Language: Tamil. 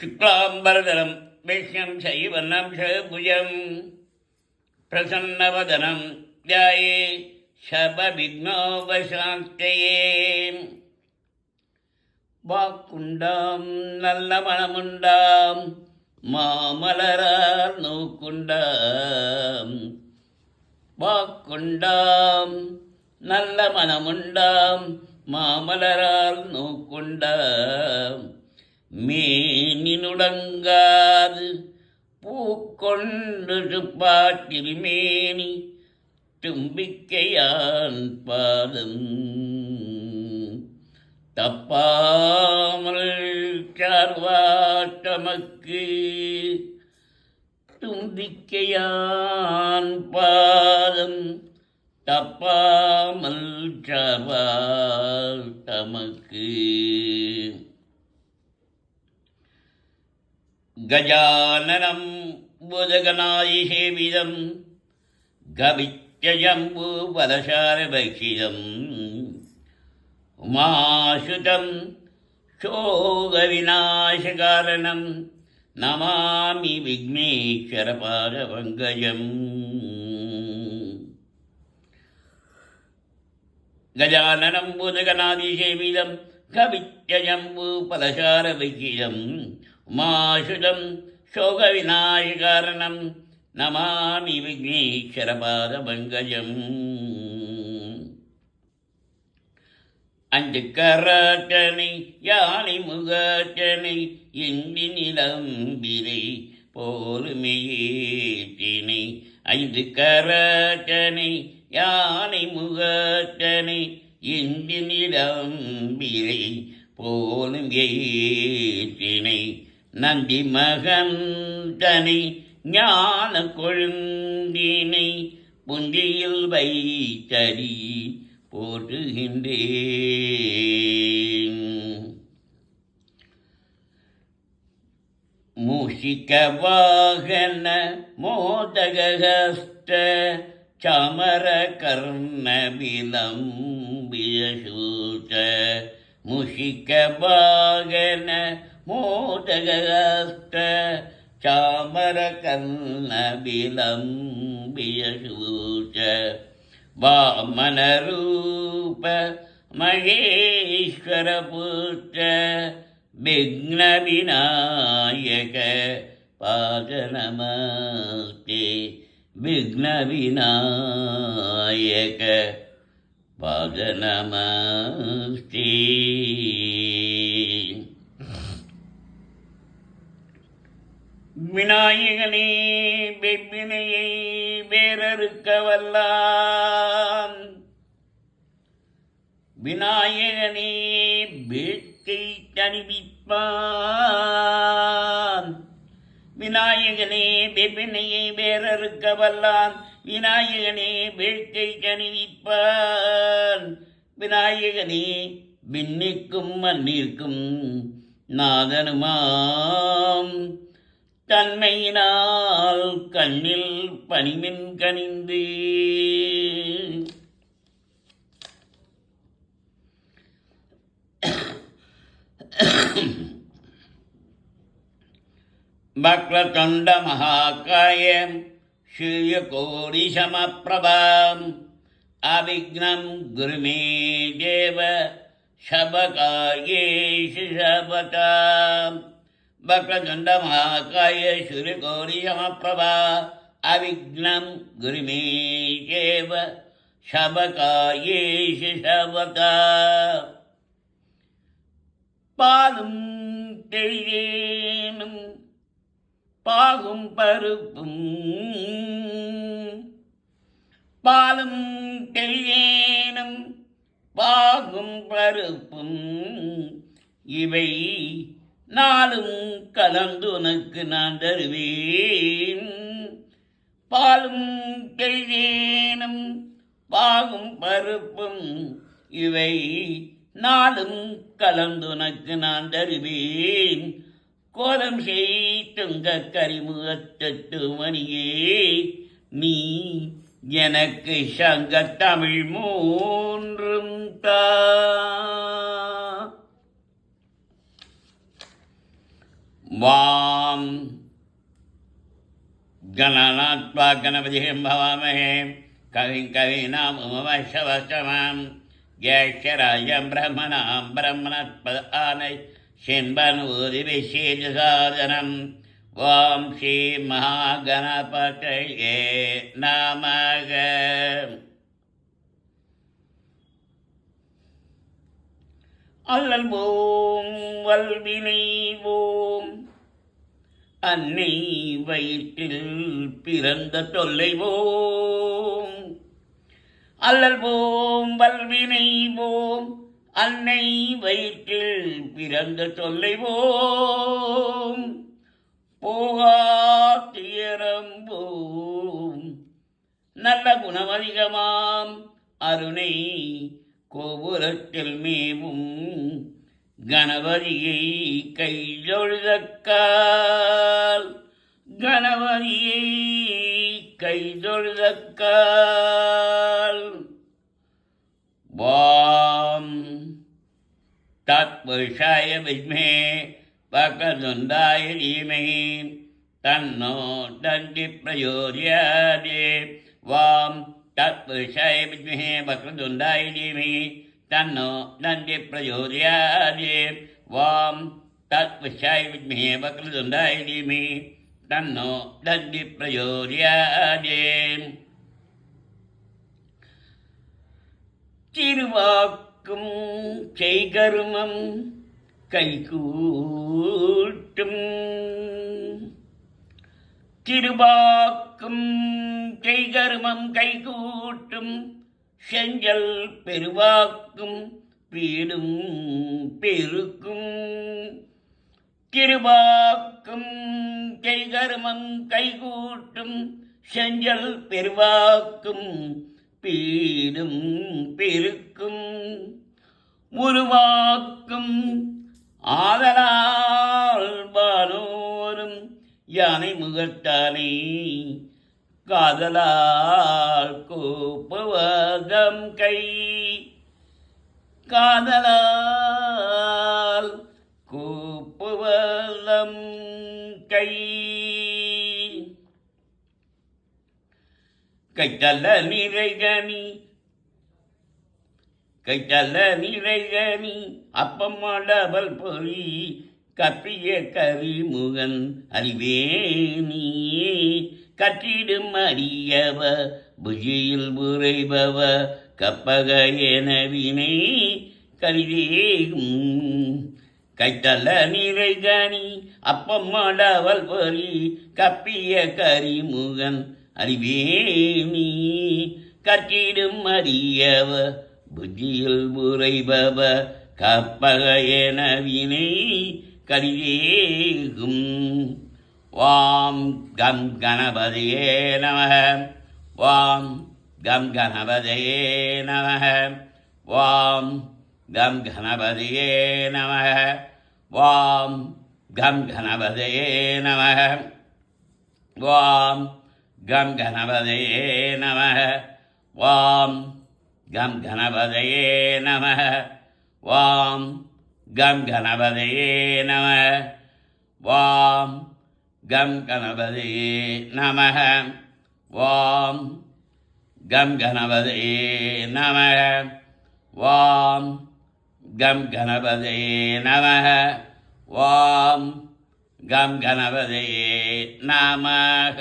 शुक्लाम्बरधरं विष्णुं शैवन्नं शभुजं प्रसन्नवदनं ध्याये सर्वविघ्नोपशान्तये வாக்குண்டாம் நல்ல மனமுண்டாம் மாமலரால் நோக்குண்டாம் வாக்குண்டாம் நல்ல மனமுண்டாம் மாமலரால் நோக்குண்டாம் மேனினுடங்காது பூக்கொண்டு பாட்டில் மேனி தும்பிக்கையான் பாதம் தப்பாமல் சார்வாட்டமக்கு தும்பிக்கையான் பாதம் தப்பாமல் சார்வாட்டமக்கு கஜானனம் புதகநாயி சேவிதம் கவித்யஜம்பு பலசாரபக்ஷிதம் உமாசுதம் சோகவிநாசகாரணம் நமாமி விக்னேஸ்வரபாதபங்கஜம். கஜானனம் பூதகநாதிசேவிதம் கவித்யஜம்பு பலசாரபக்ஷிதம் உமாசுதம் சோகவிநாசகாரணம் நமாமி விக்னேஸ்வரபாதபங்கஜம். அஞ்சு கராட்டனை யானை முகாட்டனை இந்தி நிலம்பிரை போலுமையேற்றினை ஐந்து கராட்டனை யானை முகாட்டனை இந்தி நிலம்பிரை போலும் ஏற்றினை நந்தி மகந்தனை ஞான கொழுந்தினை புந்தியில் வைத்தடி போற்றுகின்றேன். மூஷிக வாகன மோதகஹஸ்த சாமர கர்ண விலம்பியசூத மூஷிக வாகன மோதகஹஸ்த சாமர கர்ண விலம்பியசூத வாமனரூப மகேஸ்வரபுத்திர விக்ன விநாயக பாதநமஸ்தே விக்ன விநாயக பாதநமஸ்தே. விநாயகனே வெவ்வினையை வேறறுக்க வல்லான், விநாயகனே வேட்கை தணிவிப்பான், விநாயகனே வெவ்வினையை வேறறுக்க வல்லான், விநாயகனே வேட்கை தணிவிப்பான், விநாயகனே விண்ணிற்கும் மண்ணிற்கும் நாதனுமாம் தன்மையினால் கண்ணில் பனிமின் கனிந்து வக்ரதுண்ட மகாகாயம் சூரியகோடி சமப்பிரபாம் அவிக்னம் குருமே தேவ சபகாயேஷு சபதாம். வக்ரதுண்ட மகாகாய சூரியகோடி சமப்பிரபா அவிக்னம் குருமே தேவ சபகாயேஷு சபதா. பாலும் தெளிவேனும் பாகும் பருப்பும், பாலும் தெளிவேனும் பாகும் பருப்பும் இவை நாளும் கலந்து உனக்கு நான் தருவேன். பாலும் தெளிவேனும் பாகும் பருப்பும் இவை நாளும் கலந்து உனக்கு நான் தருவேன். கோலம் செய்துங்க கரிமுகத்தட்டு மணியே நீ எனக்கு சங்கத்தமிழ் மூன்றும் வாம் கணநாத்வா கணபதிம் பவாமஹே கவிம் கவீனாம் உமவசவசமாம் ஜேஷ்டராஜம் பிரம்மணாம் பிரம்மணஸ்பத ஆனை சின்பனூதி விசேஷசாதனம் ஓம் ஸ்ரீ மகாகணபதயே நமக. அல்லல் போம் வல்வினை போம் அன்னை வயிற்றில் பிறந்த தொல்லை போம். அல்லல் போம் வல்வினை போம் அன்னை வயிற்றில் பிறந்த தொல்லை போம். போகா துயரம் போம் நல்ல குணமதிகமாம் அருணை கோபுரத்தில் மேவும் கணபதியை கைதொழுதக்கால். கணபதியை கைதொழுதக்கால். வாம் தத்புருஷாய வித்மே வக்ரதுண்டாய தீமஹி தன்னோ தந்தி பிரயோத்யாதே. வாம் தத்புருஷாய வித்மஹே வக்ரதுண்டாய தீமஹி தன்னோ தந்தி பிரயோத்யாதே. வாம் தத்புருஷாய வித்மஹே வக்ரதுண்டாய தீமஹி தன்னோ தந்தி பிரயோத்யாதே. திருவாக்கும் செய்கருமம் கைகூட்டும். திருவாக்கும் செய்கருமம் கைகூட்டும் செஞ்சல் பெருவாக்கும் வீடும் பெருக்கும். திருவாக்கும் செய்கருமம் கைகூட்டும் செஞ்சல் பெருவாக்கும் பீடும் பெருக்கும். உருவாக்கும் ஆதலால் வானோரும் யானை முகத்தானே காதலால் கோப்புவதம் கை. காதலால் கோப்புவதம் கை. கைத்தல்ல நிறைகனி கைத்தல்ல நிறைகனி அப்பம்மாடவல் பொறி கப்பிய கரிமுகன் அறிவேணி. கற்றிடும் அறியவ புஜியில் உரைபவ கப்பக எனவினை கரிதேகும். கைத்தல்ல நிறைகனி அப்பம்மாடவல் பொறி கப்பிய கரிமுகன் அறிவேணி. கற்றிடும் அறியவ புத்தியில் உரைபவ கப்பக எனவினை கரிதேகும். வாம் கம் கணபதியே நமः. வாம் கம் கணபதியே நமः. வாம் கம் கணபதியே நமः. வாம் கம் கணபதியே நமः. வாம் கம் கணபதியே நமः. வாம் கம் கணபதியே நமः. வாம் கம் கணபதியே நமः. வாம் கம் கணபதியே நமः. வாம் கம் கணபதியே நமः. வாம் கம் கணபதியே நமः. வாம் கம் கணபதியே நமः.